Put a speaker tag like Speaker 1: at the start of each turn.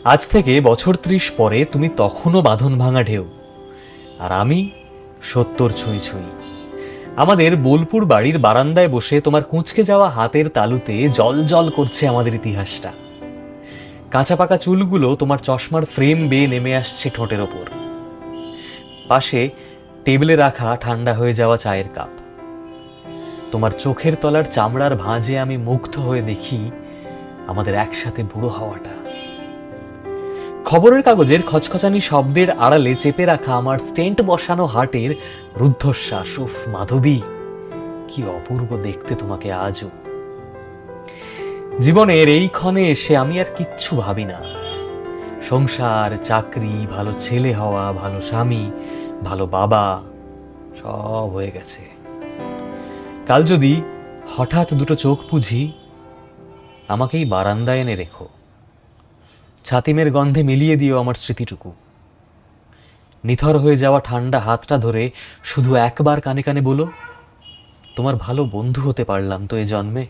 Speaker 1: আজ থেকে বছর ৩০ পরে তুমি তখনও বাঁধন ভাঙা ঢেউ, আর আমি ৭০ ছুঁই ছুঁই। আমাদের বোলপুর বাড়ির বারান্দায় বসে তোমার কুঁচকে যাওয়া হাতের তালুতে জল জল করছে আমাদের ইতিহাসটা। কাঁচা পাকা চুলগুলো তোমার চশমার ফ্রেম বেয়ে নেমে আসছে ঠোঁটের ওপর। পাশে টেবিলে রাখা ঠান্ডা হয়ে যাওয়া চায়ের কাপ। তোমার চোখের তলার চামড়ার ভাঁজে আমি মুগ্ধ হয়ে দেখি আমাদের একসাথে বুড়ো হওয়াটা। খবরের কাগজের খচখচানি শব্দের আড়ালে চেপে রাখা আমার স্টেন্ট বসানো হার্টের রুদ্ধশ্বাস। উফ মাধবী, কি অপূর্ব দেখতে তোমাকে আজও। জীবনের এই ক্ষণে এসে আমি আর কিচ্ছু ভাবি না। সংসার, চাকরি, ভালো ছেলে হওয়া, ভালো স্বামী, ভালো বাবা, সব হয়ে গেছে। কাল যদি হঠাৎ দুটো চোখ বুঝি, আমাকেই বারান্দায় এনে রেখো। ছাতিমের গন্ধে মিলিয়ে দিও আমার স্মৃতিটুকু। নিথর হয়ে যাওয়া ঠান্ডা হাতটা ধরে শুধু একবার কানে কানে বলো, তোমার ভালো বন্ধু হতে পারলাম তো এ জন্মে।